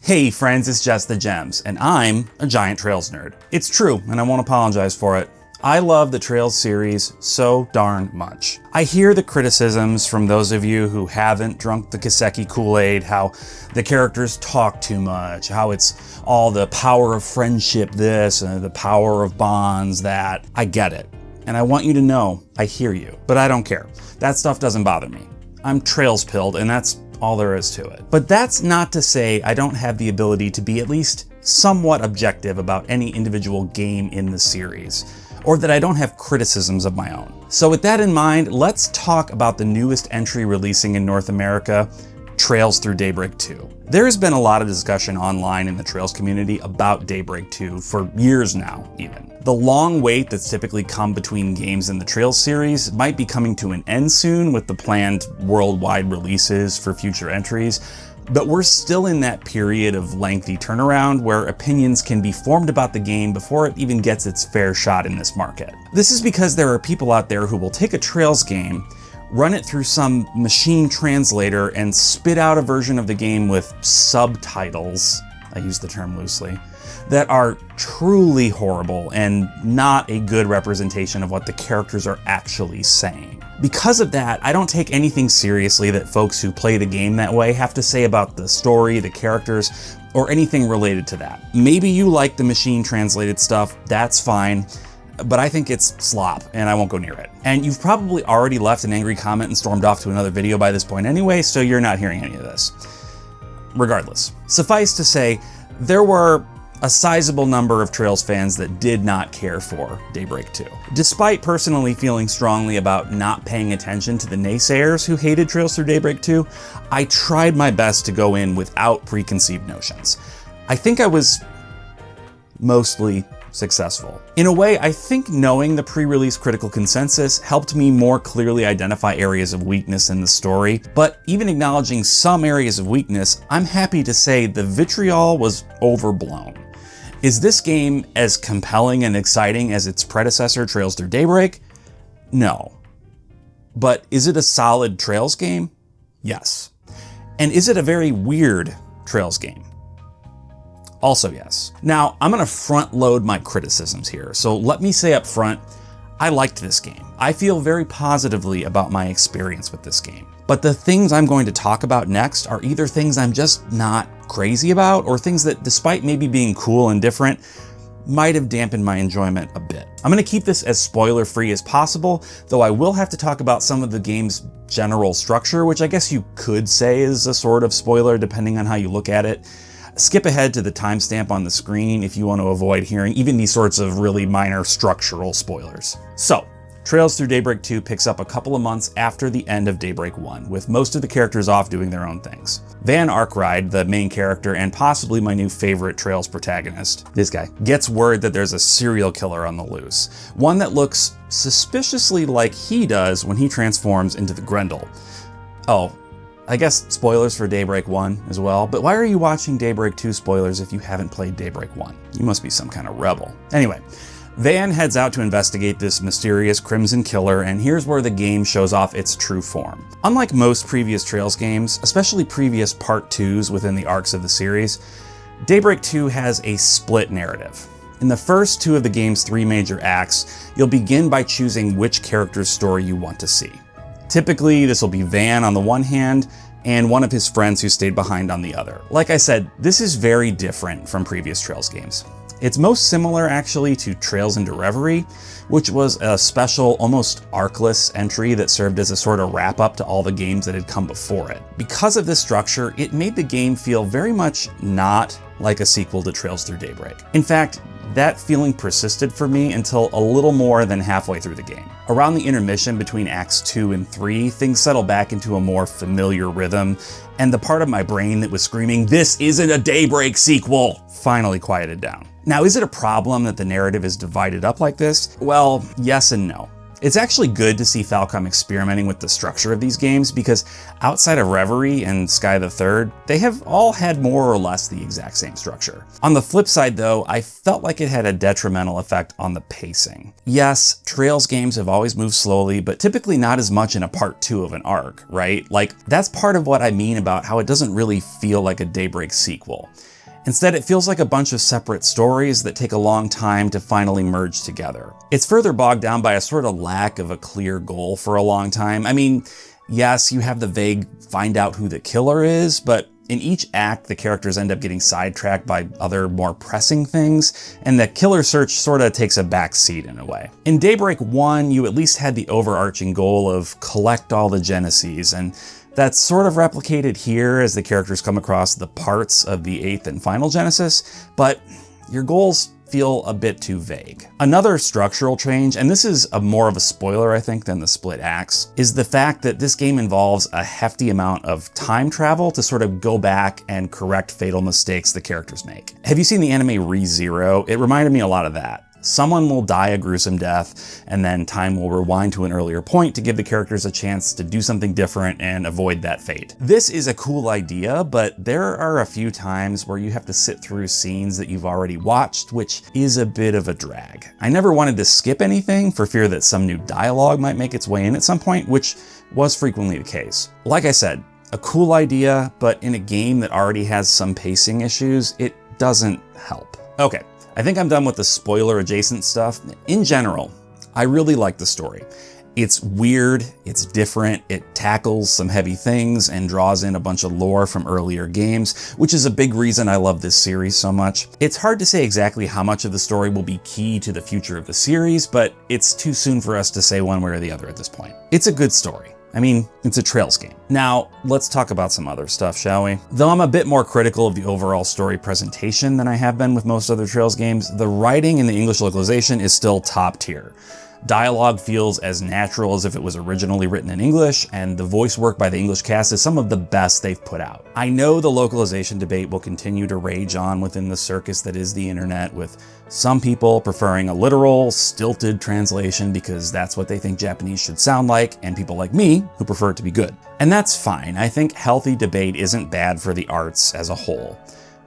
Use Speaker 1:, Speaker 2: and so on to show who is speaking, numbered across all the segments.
Speaker 1: Hey friends, it's Just the Gems, and I'm a giant Trails nerd. It's true, and I won't apologize for it. I love the Trails series so darn much. I hear the criticisms from those of you who haven't drunk the Kiseki Kool-Aid, how the characters talk too much, how it's all the power of friendship this and the power of bonds that. I get it, and I want you to know I hear you, but I don't care. That stuff doesn't bother me. I'm Trails pilled, and that's all there is to it. But that's not to say I don't have the ability to be at least somewhat objective about any individual game in the series, or that I don't have criticisms of my own. So with that in mind, let's talk about the newest entry releasing in North America, Trails through Daybreak 2. There has been a lot of discussion online in the Trails community about Daybreak 2 for years now, even. The long wait that's typically come between games in the Trails series might be coming to an end soon with the planned worldwide releases for future entries, but we're still in that period of lengthy turnaround where opinions can be formed about the game before it even gets its fair shot in this market. This is because there are people out there who will take a Trails game, run it through some machine translator, and spit out a version of the game with subtitles, I use the term loosely, that are truly horrible and not a good representation of what the characters are actually saying. Because of that, I don't take anything seriously that folks who play the game that way have to say about the story, the characters, or anything related to that. Maybe you like the machine translated stuff, that's fine, but I think it's slop and I won't go near it. And you've probably already left an angry comment and stormed off to another video by this point anyway, so you're not hearing any of this. Regardless, suffice to say, there were a sizable number of Trails fans that did not care for Daybreak 2. Despite personally feeling strongly about not paying attention to the naysayers who hated Trails through Daybreak 2, I tried my best to go in without preconceived notions. I think I was mostly successful. In a way, I think knowing the pre-release critical consensus helped me more clearly identify areas of weakness in the story, but even acknowledging some areas of weakness, I'm happy to say the vitriol was overblown. Is this game as compelling and exciting as its predecessor, Trails through Daybreak? No. But is it a solid Trails game? Yes. And is it a very weird Trails game? Also yes. Now, I'm gonna front load my criticisms here, so let me say up front, I liked this game. I feel very positively about my experience with this game. But the things I'm going to talk about next are either things I'm just not crazy about, or things that, despite maybe being cool and different, might have dampened my enjoyment a bit. I'm gonna keep this as spoiler-free as possible, though I will have to talk about some of the game's general structure, which I guess you could say is a sort of spoiler depending on how you look at it. Skip ahead to the timestamp on the screen if you want to avoid hearing even these sorts of really minor structural spoilers. So, Trails through Daybreak 2 picks up a couple of months after the end of Daybreak 1, with most of the characters off doing their own things. Van Arkwright, the main character and possibly my new favorite Trails protagonist, this guy, gets word that there's a serial killer on the loose. One that looks suspiciously like he does when he transforms into the Grendel. Oh, I guess spoilers for Daybreak 1 as well, but why are you watching Daybreak 2 spoilers if you haven't played Daybreak 1? You must be some kind of rebel. Anyway, Van heads out to investigate this mysterious Crimson Killer, and here's where the game shows off its true form. Unlike most previous Trails games, especially previous Part 2s within the arcs of the series, Daybreak 2 has a split narrative. In the first two of the game's three major acts, you'll begin by choosing which character's story you want to see. Typically, this will be Van on the one hand, and one of his friends who stayed behind on the other. Like I said, this is very different from previous Trails games. It's most similar actually to Trails into Reverie, which was a special, almost arcless entry that served as a sort of wrap-up to all the games that had come before it. Because of this structure, it made the game feel very much not like a sequel to Trails through Daybreak. In fact, that feeling persisted for me until a little more than halfway through the game. Around the intermission between Acts 2 and 3, things settle back into a more familiar rhythm, and the part of my brain that was screaming, "This isn't a Daybreak sequel!" finally quieted down. Now, is it a problem that the narrative is divided up like this? Well, yes and no. It's actually good to see Falcom experimenting with the structure of these games because outside of Reverie and Sky the Third, they have all had more or less the exact same structure. On the flip side though, I felt like it had a detrimental effect on the pacing. Yes, Trails games have always moved slowly, but typically not as much in a part 2 of an arc, right? Like, that's part of what I mean about how it doesn't really feel like a Daybreak sequel. Instead, it feels like a bunch of separate stories that take a long time to finally merge together. It's further bogged down by a sort of lack of a clear goal for a long time. I mean, yes, you have the vague find out who the killer is, but in each act, the characters end up getting sidetracked by other more pressing things, and the killer search sort of takes a back seat in a way. In Daybreak 1, you at least had the overarching goal of collect all the Genesis, and that's sort of replicated here as the characters come across the parts of the 8th and final Genesis, but your goals feel a bit too vague. Another structural change, and this is more of a spoiler I think than the split acts, is the fact that this game involves a hefty amount of time travel to sort of go back and correct fatal mistakes the characters make. Have you seen the anime Re:Zero? It reminded me a lot of that. Someone will die a gruesome death, and then time will rewind to an earlier point to give the characters a chance to do something different and avoid that fate. This is a cool idea, but there are a few times where you have to sit through scenes that you've already watched, which is a bit of a drag. I never wanted to skip anything for fear that some new dialogue might make its way in at some point, which was frequently the case. Like I said, a cool idea, but in a game that already has some pacing issues, it doesn't help. Okay. I think I'm done with the spoiler adjacent stuff. In general, I really like the story. It's weird, it's different, it tackles some heavy things and draws in a bunch of lore from earlier games, which is a big reason I love this series so much. It's hard to say exactly how much of the story will be key to the future of the series, but it's too soon for us to say one way or the other at this point. It's a good story. I mean, it's a Trails game. Now, let's talk about some other stuff, shall we? Though I'm a bit more critical of the overall story presentation than I have been with most other Trails games, the writing in the English localization is still top tier. Dialogue feels as natural as if it was originally written in English, and the voice work by the English cast is some of the best they've put out. I know the localization debate will continue to rage on within the circus that is the internet, with some people preferring a literal, stilted translation because that's what they think Japanese should sound like, and people like me who prefer it to be good. And that's fine. I think healthy debate isn't bad for the arts as a whole.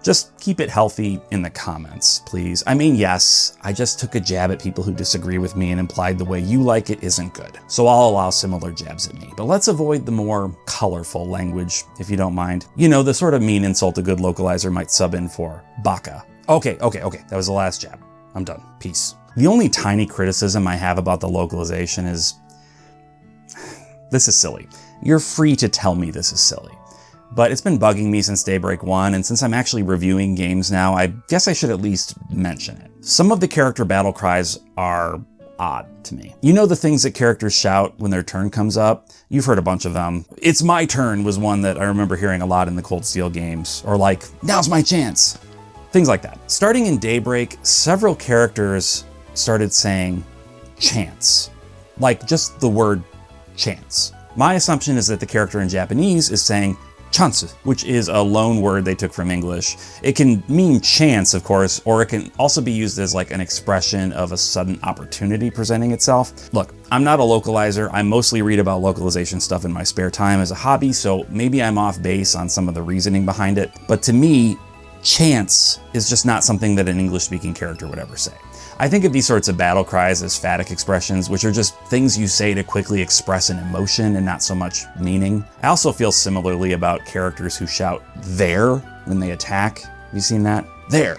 Speaker 1: Just keep it healthy in the comments, please. I mean, yes, I just took a jab at people who disagree with me and implied the way you like it isn't good. So I'll allow similar jabs at me. But let's avoid the more colorful language, if you don't mind. You know, the sort of mean insult a good localizer might sub in for. Baka. Okay. That was the last jab. I'm done. Peace. The only tiny criticism I have about the localization is... this is silly. You're free to tell me this is silly. But it's been bugging me since Daybreak 1, and since I'm actually reviewing games now, I guess I should at least mention it. Some of the character battle cries are odd to me. You know the things that characters shout when their turn comes up? You've heard a bunch of them. "It's my turn" was one that I remember hearing a lot in the Cold Steel games, or like, "Now's my chance." Things like that. Starting in Daybreak, several characters started saying chance. Like just the word chance. My assumption is that the character in Japanese is saying chance, which is a loan word they took from English. It can mean chance, of course, or it can also be used as like an expression of a sudden opportunity presenting itself. Look, I'm not a localizer. I mostly read about localization stuff in my spare time as a hobby, so maybe I'm off base on some of the reasoning behind it. But to me, chance is just not something that an English-speaking character would ever say. I think of these sorts of battle cries as phatic expressions, which are just things you say to quickly express an emotion and not so much meaning. I also feel similarly about characters who shout "there" when they attack. Have you seen that? There.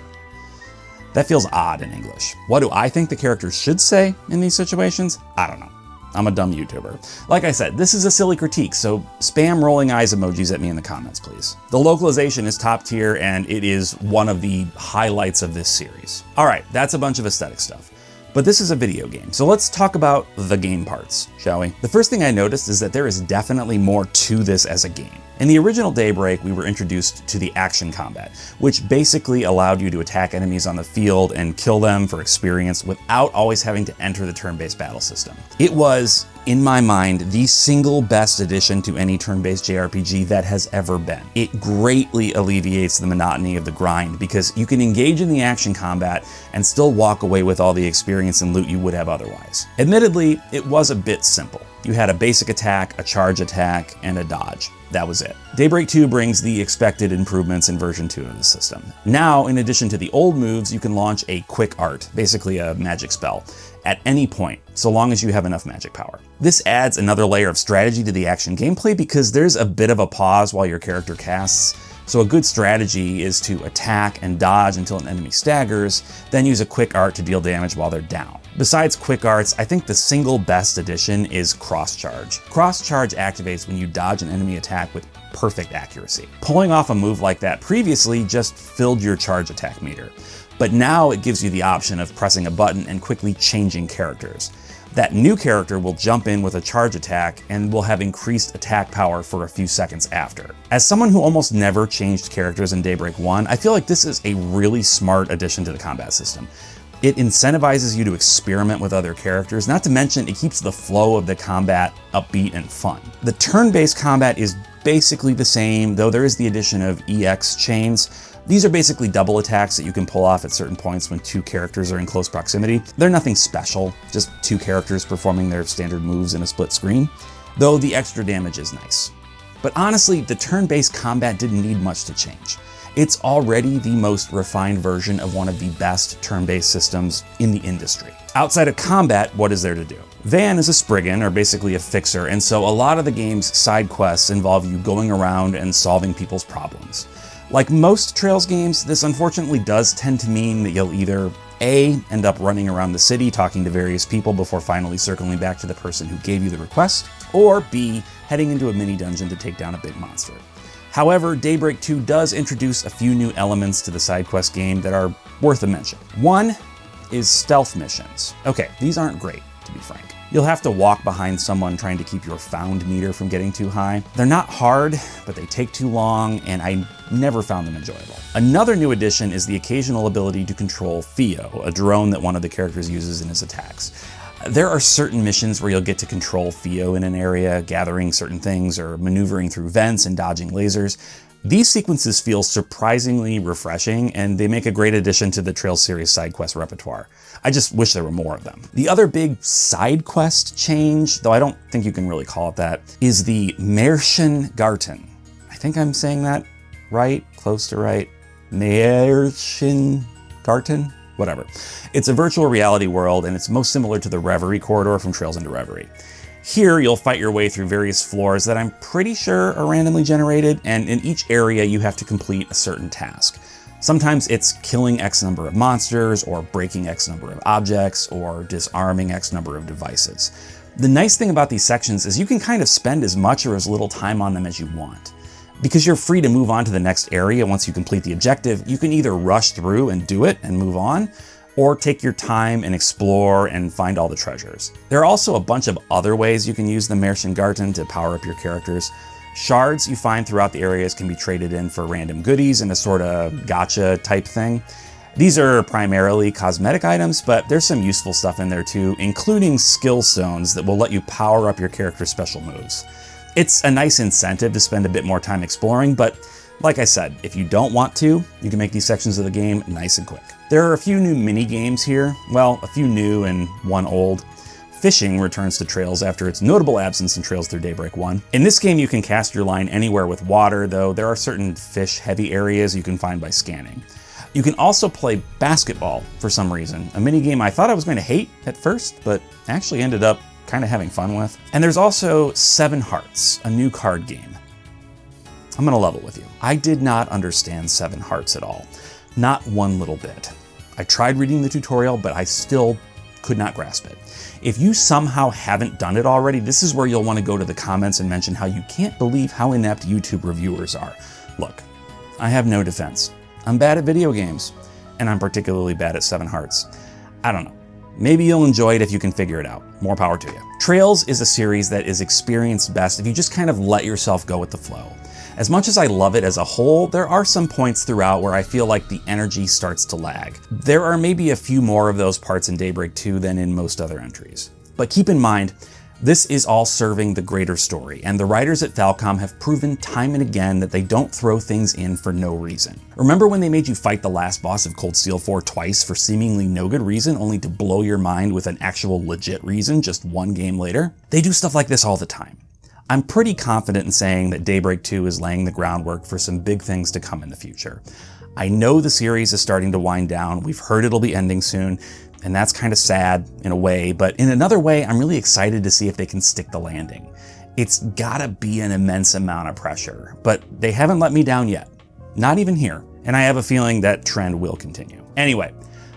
Speaker 1: That feels odd in English. What do I think the characters should say in these situations? I don't know. I'm a dumb YouTuber. Like I said, this is a silly critique, so spam rolling eyes emojis at me in the comments, please. The localization is top tier, and it is one of the highlights of this series. All right, that's a bunch of aesthetic stuff. But this is a video game, so let's talk about the game parts, shall we? The first thing I noticed is that there is definitely more to this as a game. In the original Daybreak, we were introduced to the action combat, which basically allowed you to attack enemies on the field and kill them for experience without always having to enter the turn-based battle system. It was, in my mind, the single best addition to any turn-based JRPG that has ever been. It greatly alleviates the monotony of the grind because you can engage in the action combat and still walk away with all the experience and loot you would have otherwise. Admittedly, it was a bit simple. You had a basic attack, a charge attack, and a dodge. That was it. Daybreak 2 brings the expected improvements in version 2 of the system. Now, in addition to the old moves, you can launch a quick art, basically a magic spell, at any point, so long as you have enough magic power. This adds another layer of strategy to the action gameplay because there's a bit of a pause while your character casts. So a good strategy is to attack and dodge until an enemy staggers, then use a quick art to deal damage while they're down. Besides quick arts, I think the single best addition is cross charge. Cross charge activates when you dodge an enemy attack with perfect accuracy. Pulling off a move like that previously just filled your charge attack meter, but now it gives you the option of pressing a button and quickly changing characters. That new character will jump in with a charge attack and will have increased attack power for a few seconds after. As someone who almost never changed characters in Daybreak 1, I feel like this is a really smart addition to the combat system. It incentivizes you to experiment with other characters, not to mention it keeps the flow of the combat upbeat and fun. The turn-based combat is basically the same, though there is the addition of EX chains. These are basically double attacks that you can pull off at certain points when two characters are in close proximity. They're nothing special, just two characters performing their standard moves in a split screen, though the extra damage is nice. But honestly, the turn-based combat didn't need much to change. It's already the most refined version of one of the best turn-based systems in the industry. Outside of combat, what is there to do? Van is a Spriggan, or basically a fixer, and so a lot of the game's side quests involve you going around and solving people's problems. Like most Trails games, this unfortunately does tend to mean that you'll either A, end up running around the city talking to various people before finally circling back to the person who gave you the request, or B, heading into a mini dungeon to take down a big monster. However, Daybreak 2 does introduce a few new elements to the side quest game that are worth a mention. One is stealth missions. Okay, these aren't great, to be frank. You'll have to walk behind someone trying to keep your found meter from getting too high. They're not hard, but they take too long, and I never found them enjoyable. Another new addition is the occasional ability to control Theo, a drone that one of the characters uses in his attacks. There are certain missions where you'll get to control Theo in an area, gathering certain things or maneuvering through vents and dodging lasers. These sequences feel surprisingly refreshing, and they make a great addition to the Trails series side quest repertoire. I just wish there were more of them. The other big side quest change, though I don't think you can really call it that, is the Märchengarten. I think I'm saying that right, close to right. Märchengarten? Whatever. It's a virtual reality world, and it's most similar to the Reverie corridor from Trails into Reverie. Here, you'll fight your way through various floors that I'm pretty sure are randomly generated, and in each area you have to complete a certain task. Sometimes it's killing X number of monsters, or breaking X number of objects, or disarming X number of devices. The nice thing about these sections is you can kind of spend as much or as little time on them as you want. Because you're free to move on to the next area once you complete the objective, you can either rush through and do it and move on, or take your time and explore and find all the treasures. There are also a bunch of other ways you can use the Märchengarten to power up your characters. Shards you find throughout the areas can be traded in for random goodies in a sort of gacha type thing. These are primarily cosmetic items, but there's some useful stuff in there too, including skill stones that will let you power up your character's special moves. It's a nice incentive to spend a bit more time exploring, but like I said, if you don't want to, you can make these sections of the game nice and quick. There are a few new mini games here. Well, a few new and one old. Fishing returns to Trails after its notable absence in Trails through Daybreak 1. In this game, you can cast your line anywhere with water, though there are certain fish-heavy areas you can find by scanning. You can also play basketball for some reason, a mini game I thought I was going to hate at first, but actually ended up kind of having fun with. And there's also 7 Hearts, a new card game. I'm gonna level with you. I did not understand 7 Hearts at all. Not one little bit. I tried reading the tutorial, but I still could not grasp it. If you somehow haven't done it already, this is where you'll want to go to the comments and mention how you can't believe how inept YouTube reviewers are. Look, I have no defense. I'm bad at video games, and I'm particularly bad at 7 Hearts. I don't know. Maybe you'll enjoy it if you can figure it out. More power to you. Trails is a series that is experienced best if you just kind of let yourself go with the flow. As much as I love it as a whole, there are some points throughout where I feel like the energy starts to lag. There are maybe a few more of those parts in Daybreak 2 than in most other entries. But keep in mind, This is all serving the greater story, and the writers at Falcom have proven time and again that they don't throw things in for no reason. Remember when they made you fight the last boss of Cold Steel 4 twice for seemingly no good reason, only to blow your mind with an actual legit reason just one game later? They do stuff like this all the time. I'm pretty confident in saying that Daybreak 2 is laying the groundwork for some big things to come in the future. I know the series is starting to wind down, we've heard it'll be ending soon, and that's kind of sad in a way, but in another way, I'm really excited to see if they can stick the landing. It's gotta be an immense amount of pressure, but they haven't let me down yet. Not even here, and I have a feeling that trend will continue. Anyway,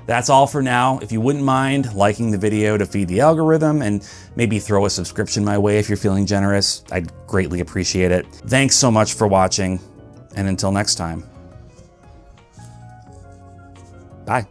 Speaker 1: that's all for now. If you wouldn't mind liking the video to feed the algorithm and maybe throw a subscription my way if you're feeling generous, I'd greatly appreciate it. Thanks so much for watching, and until next time, bye.